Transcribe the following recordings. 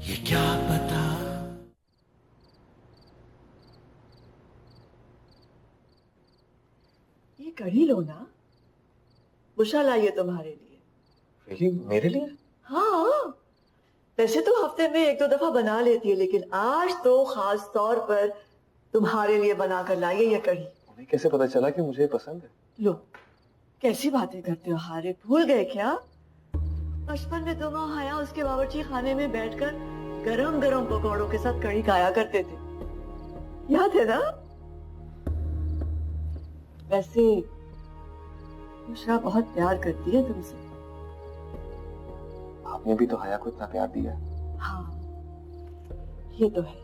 ये क्या पता। ये कढ़ी लो ना, बुशा लाई है तुम्हारे लिए। रियली मेरे लिए? हाँ, वैसे तो हफ्ते में एक दो दफा बना लेती है, लेकिन आज तो खास तौर पर तुम्हारे लिए बना कर लाई है ये कढ़ी। उन्हें कैसे पता चला कि मुझे पसंद है? लो, कैसी बातें करते हो हारिफ, भूल गए क्या? बचपन में तुम और हया उसके बावर्ची खाने में बैठकर गरम गरम पकौड़ों के साथ कढ़ी खाया करते थे, याद है ना? वैसे बुशरा बहुत प्यार करती है तुमसे। आपने भी तो हया को इतना प्यार दिया है। हाँ, ये तो है।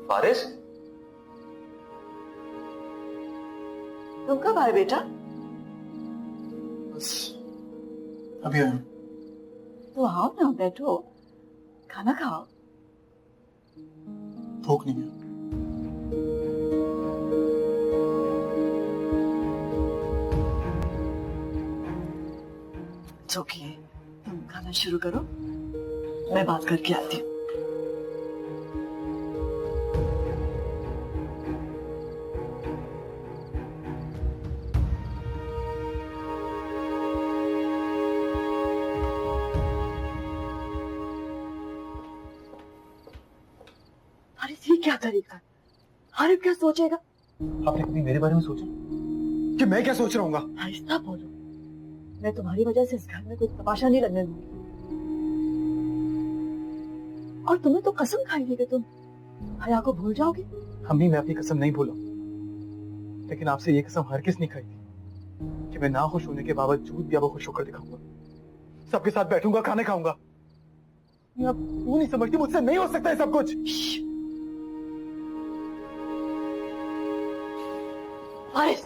फारिस, तुम कब आए बेटा? बस अभी आया। तो आओ ना, बैठो, खाना खाओ। भूख नहीं है। ओके, तुम खाना शुरू करो, मैं बात करके आती हूँ। अरे ये क्या तरीका? हारिफ क्या सोचेगा? आपने कभी मेरे बारे में सोचा कि मैं क्या सोच रहा हूँ? आहिस्ता बोलो, मैं तुम्हारी वजह से इस घर में कोई तमाशा नहीं लगने दूंगी। और तुमने तो कसम खाई थी कि तुम हया को भूल जाओगे। अम्मी, मैं अपनी कसम नहीं भूला, लेकिन आपसे ये कसम हरगिज़ नहीं खाई थी कि मैं ना खुश होने के बावजूद भी आपको खुश होकर दिखाऊंगा, सबके साथ बैठूंगा, खाने खाऊंगा। अब तू नहीं समझती, मुझसे नहीं हो सकता है सब कुछ। हारिस,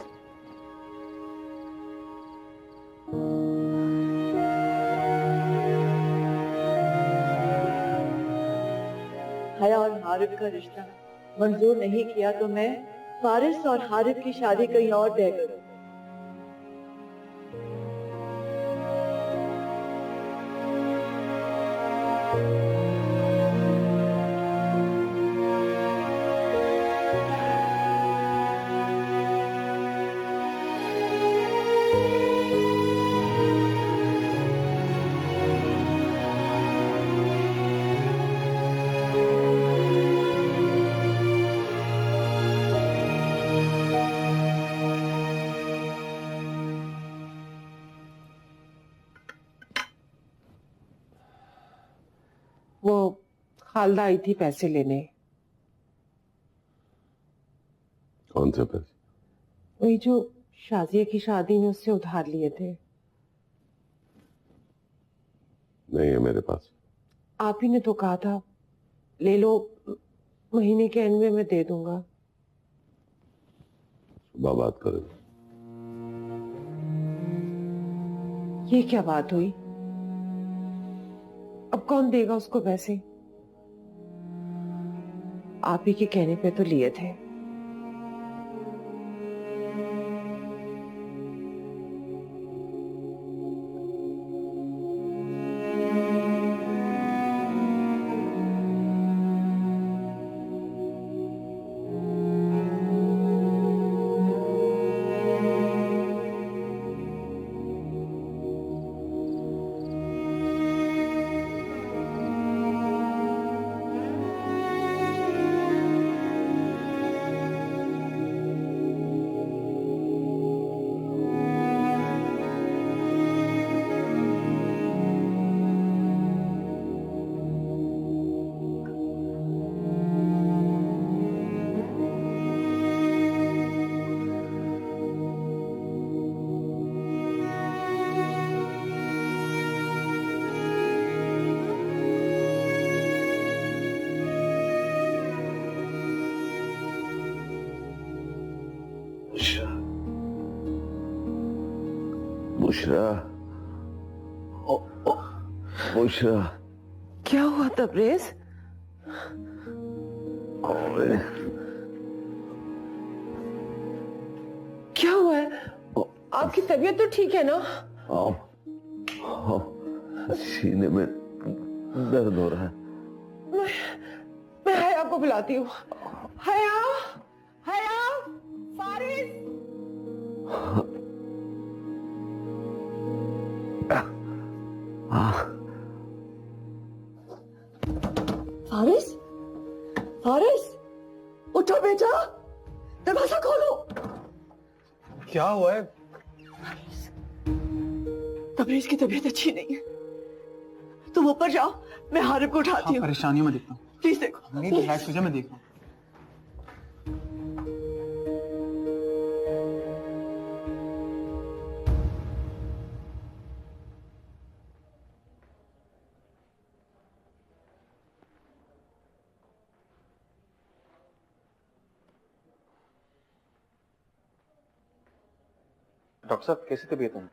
हया और हारिफ का रिश्ता मंजूर नहीं किया तो मैं फारिस और हारिफ की शादी कहीं और तय करूं। वो खालदा आई थी पैसे लेने। कौन से पैसे? वही जो शाजिया की शादी में उससे उधार लिए थे। नहीं है मेरे पास। आप ही ने तो कहा था ले लो, महीने के एंड में मैं दे दूंगा। सुबह बात करेंगे। ये क्या बात हुई? अब कौन देगा उसको पैसे? आप ही के कहने पे तो लिए थे। बुशरा, बुशरा, क्या हुआ तबरेज? ओए, क्या हुआ है? आपकी तबीयत तो ठीक है ना? आओ, आओ, सीने में दर्द हो रहा है। मैं हया को बुलाती हूँ। हया, हया, फारिस। फारिस, फारिस, उठो बेटा, दरवाजा खोलो। क्या हुआ है? तबरेज की तबीयत अच्छी नहीं है, तुम ऊपर जाओ, मैं हारिब को उठाती हूँ। परेशानियों में देखता हूँ। प्लीज देखो। नहीं, रिलैक्स हो जा, मैं देखता हूँ। डॉक्टर साहब कैसी तबीयत है?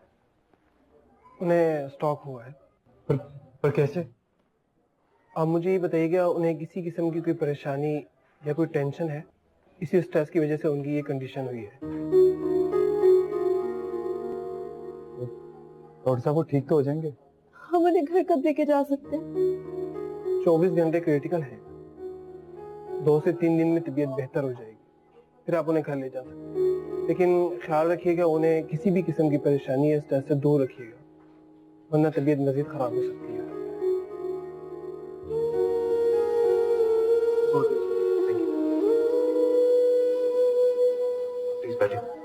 उन्हें स्ट्रोक हुआ है। पर कैसे? आप मुझे ये बताइएगा, उन्हें किसी किस्म की कोई परेशानी या कोई टेंशन है? इसी स्ट्रेस की वजह से उनकी ये कंडीशन हुई है। डॉक्टर साहब वो ठीक तो हो जाएंगे? हम उन्हें घर कब लेके जा सकते हैं? 24 घंटे क्रिटिकल है, 2 से 3 दिन में तबीयत बेहतर हो जाएगी, फिर आप उन्हें घर ले जा सकते हैं। लेकिन ख्याल रखिएगा, उन्हें किसी भी किस्म की परेशानी या स्ट्रेस से दूर रखिएगा, वरना तबीयत मजीद खराब हो सकती है। प्लीज बैठिए।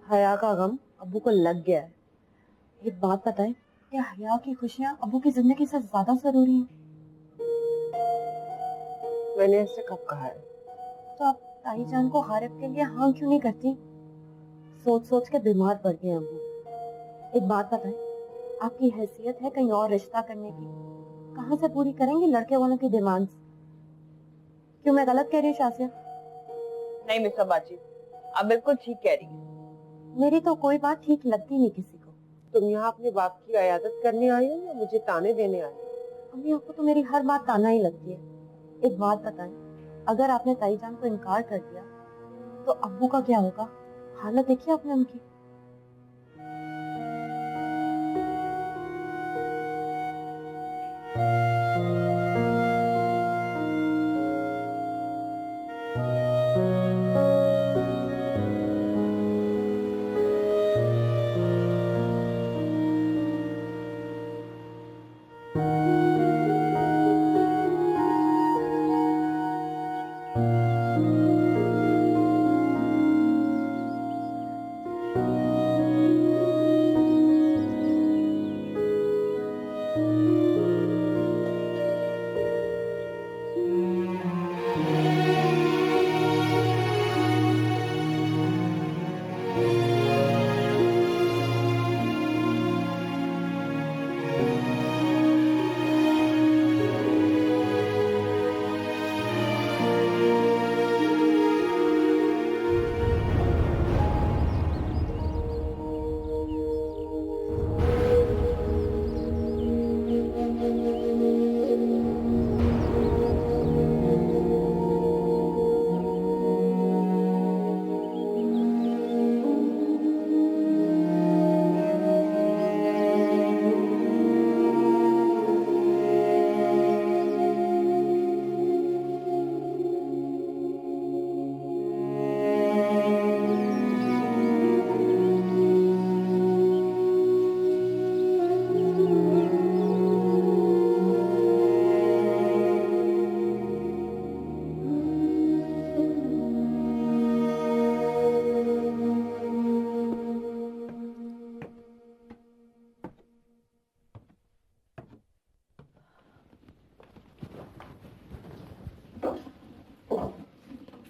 हया का गम अब्बू को लग गया है। एक बात बताएं, क्या हया की खुशियां अब्बू की जिंदगी से ज्यादा जरूरी हैं? मैंने ऐसे कब कहा है? तो आप ताईजान को हारिब के लिए हाँ क्यों नहीं करती? सोच सोच के बीमार पड़ गए अब्बू। एक बात बताएं, आपकी हैसियत है कहीं और रिश्ता करने की, कहाँ से पूरी करेंगे लड़के वालों की डिमांड्स? क्यों मैं गलत कह रही हूँ शासिया? नहीं मिस्टर बाजी, आप बिल्कुल ठीक कह रही हैं। मेरी तो कोई बात ठीक लगती नहीं किसी को। तुम यहाँ अपने बाप की इयादत करने आई हो या मुझे ताने देने आई हो? अम्मी आपको तो मेरी हर बात ताना ही लगती है। एक बात बताएं, अगर आपने ताईजान को इनकार कर दिया तो अब्बू का क्या होगा? हालत देखिए आपने उनकी।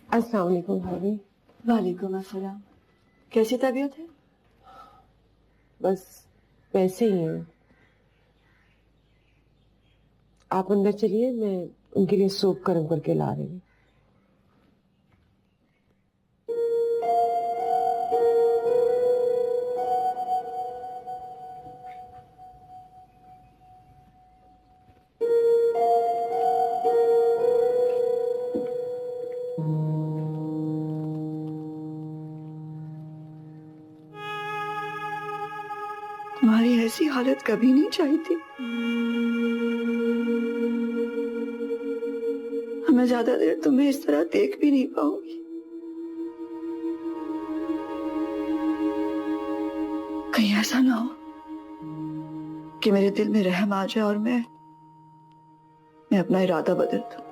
अस्सलाम वालेकुम भाभी। वालेकुम अस्सलाम। कैसी तबीयत है? बस वैसे ही है, आप अंदर चलिए, मैं उनके लिए सूप गर्म करके ला रही हूँ। तुम्हारी ऐसी हालत कभी नहीं चाहिए थी। मैं ज्यादा देर तुम्हें इस तरह देख भी नहीं पाऊंगी। कहीं ऐसा ना हो कि मेरे दिल में रहम आ जाए और मैं अपना इरादा बदल दूं।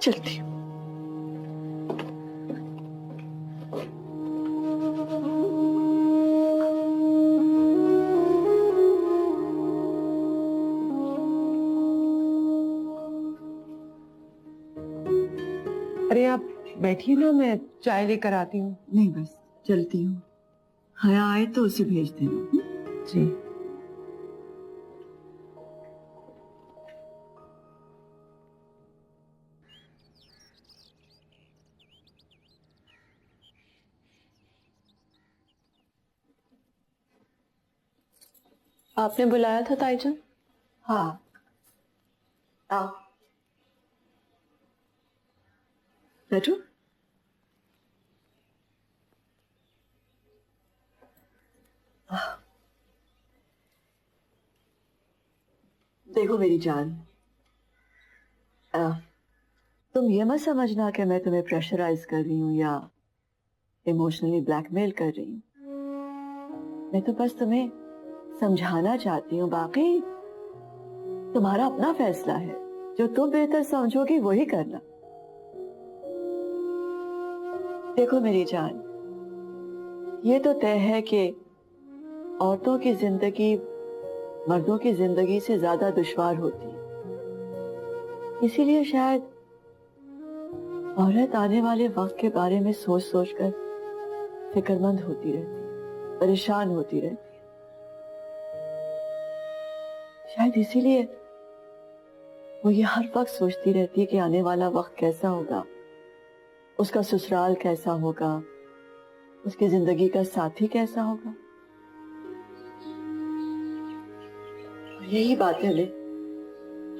चलती हूँ। अरे आप बैठिए ना, मैं चाय लेकर आती हूँ। नहीं, बस चलती हूँ। हया आए तो उसे भेज देना। जी। आपने बुलाया था ताईजान? हाँ, आओ बैठो। देखो मेरी जान, तुम ये मत समझना कि मैं तुम्हें प्रेशराइज कर रही हूँ या इमोशनली ब्लैकमेल कर रही हूँ। मैं तो बस तुम्हें समझाना चाहती हूँ, बाकी तुम्हारा अपना फैसला है। जो तुम बेहतर समझोगी वही करना। देखो मेरी जान, ये तो तय है कि औरतों की जिंदगी मर्दों की जिंदगी से ज्यादा दुश्वार होती है। इसीलिए शायद औरत आने वाले वक्त के बारे में सोच सोच कर फिक्रमंद होती रहती, परेशान होती रहती। शायद इसीलिए वो ये हर वक्त सोचती रहती है कि आने वाला वक्त कैसा होगा, उसका ससुराल कैसा होगा, उसकी जिंदगी का साथी कैसा होगा। यही बातें उन्हें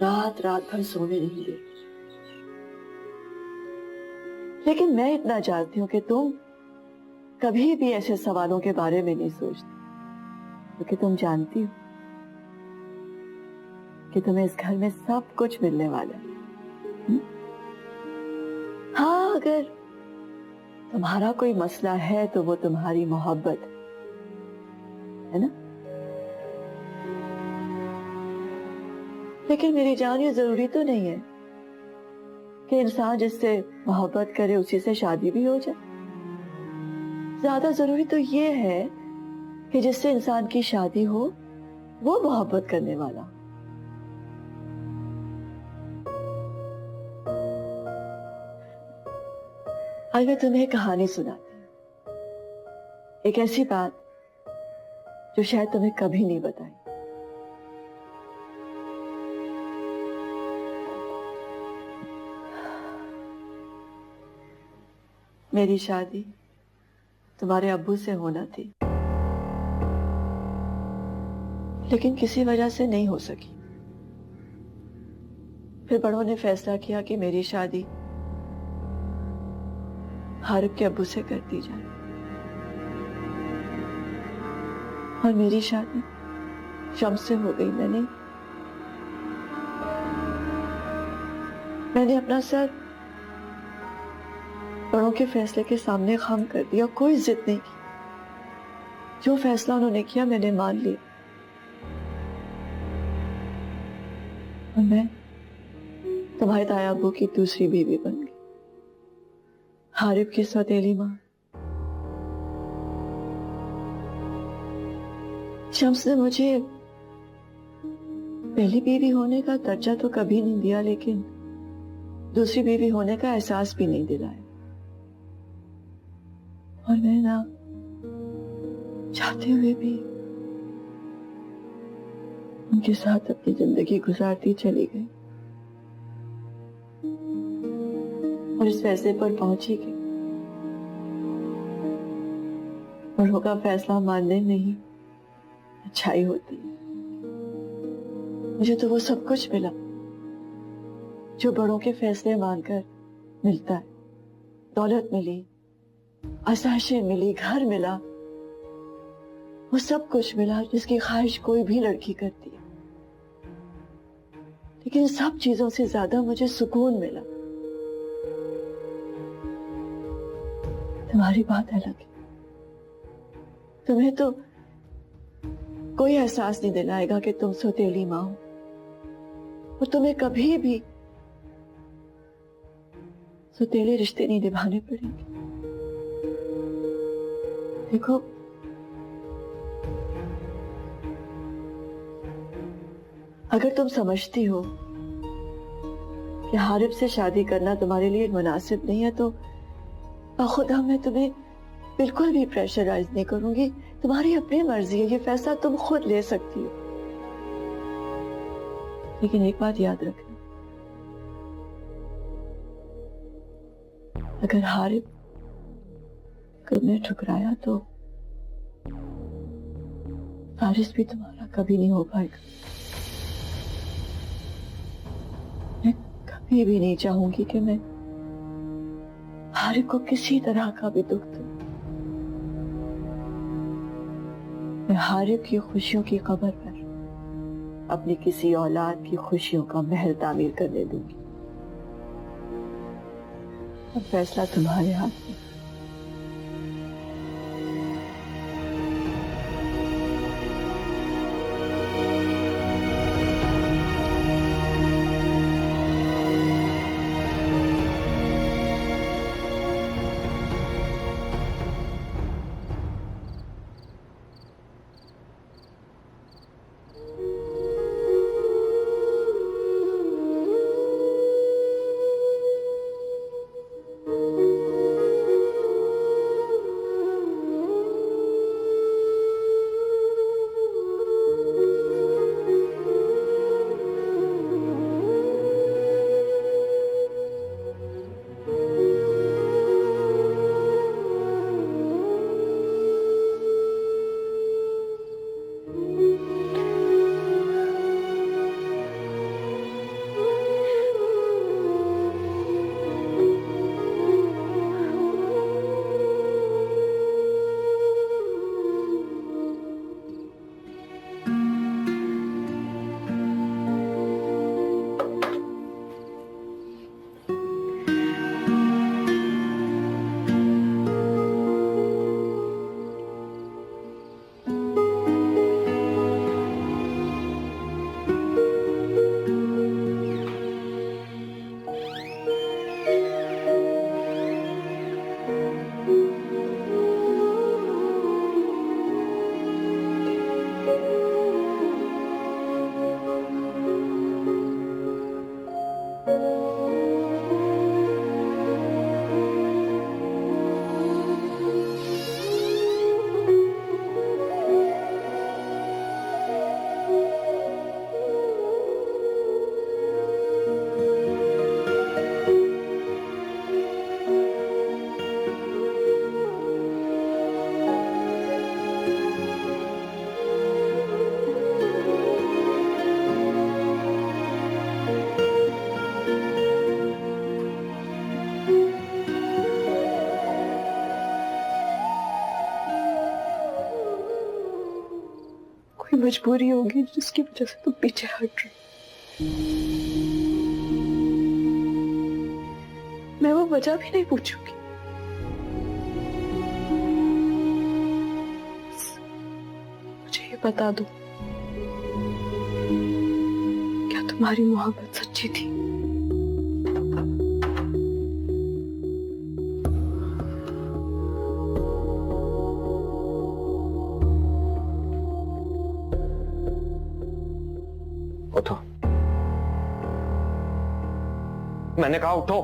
रात रात भर सोने नहीं देती। लेकिन मैं इतना जानती हूं कि तुम कभी भी ऐसे सवालों के बारे में नहीं सोचती, क्योंकि तुम जानती हो कि तुम्हें इस घर में सब कुछ मिलने वाला है। हाँ, अगर तुम्हारा कोई मसला है तो वो तुम्हारी मोहब्बत है ना। लेकिन मेरी जान, ये जरूरी तो नहीं है कि इंसान जिससे मोहब्बत करे उसी से शादी भी हो जाए। ज्यादा जरूरी तो ये है कि जिससे इंसान की शादी हो वो मोहब्बत करने वाला। आज मैं तुम्हें एक कहानी सुनाती हूँ, एक ऐसी बात जो शायद तुम्हें कभी नहीं बताई। मेरी शादी तुम्हारे अब्बू से होना थी, लेकिन किसी वजह से नहीं हो सकी। फिर बड़ों ने फैसला किया कि मेरी शादी हारिब के अब्बू से कर दी जाए और मेरी शादी शम्स से हो गई। मैंने अपना सर बड़ों के फैसले के सामने खम कर दिया, कोई जिद नहीं की। जो फैसला उन्होंने किया मैंने मान लिया और मैं तुम्हारे ताया अब्बू की दूसरी बीवी बन गई, हारिब की सौतेली मां। शम्स ने मुझे पहली बीवी होने का दर्जा तो कभी नहीं दिया, लेकिन दूसरी बीवी होने का एहसास भी नहीं दिलाया। और मैं ना चाहते हुए भी उनके साथ अपनी जिंदगी गुजारती चली गई और इस फैसले पर पहुंची कि बड़ों का फैसला मानने में ही अच्छाई होती है। मुझे तो वो सब कुछ मिला जो बड़ों के फैसले मानकर मिलता है। दौलत मिली, आसाइशें मिली, घर मिला, वो सब कुछ मिला जिसकी ख्वाहिश कोई भी लड़की करती है। लेकिन सब चीजों से ज्यादा मुझे सुकून मिला। तुम्हारी बात अलग है। तुम्हें तो कोई एहसास नहीं दिलाएगा कि तुम सौतेली मां हो, और तुम्हें कभी भी सौतेले रिश्ते नहीं निभाने पड़ेंगे। देखो, अगर तुम समझती हो कि हारिब से शादी करना तुम्हारे लिए मुनासिब नहीं है तो खुदा मैं तुम्हें बिल्कुल भी प्रेशराइज नहीं करूंगी। तुम्हारी अपनी मर्जी है, ये फैसला तुम खुद ले सकती हो। लेकिन एक बात याद रखना, अगर हारिब तुमने ठुकराया तो फारिस भी तुम्हारा कभी नहीं हो पाएगा। मैं कभी भी नहीं चाहूंगी कि मैं हारिब को किसी तरह का भी दुख दूं। मैं हारिब की खुशियों की कब्र पर अपनी किसी औलाद की खुशियों का महल तामीर करने दूंगी। अब फैसला तुम्हारे हाथ में। कोई मजबूरी होगी जिसकी वजह से तुम पीछे हट रहे। मैं वो वजह भी नहीं पूछूंगी। मुझे ये बता दो, क्या तुम्हारी मोहब्बत सच्ची थी? उठो, मैंने कहा उठो।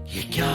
ये क्या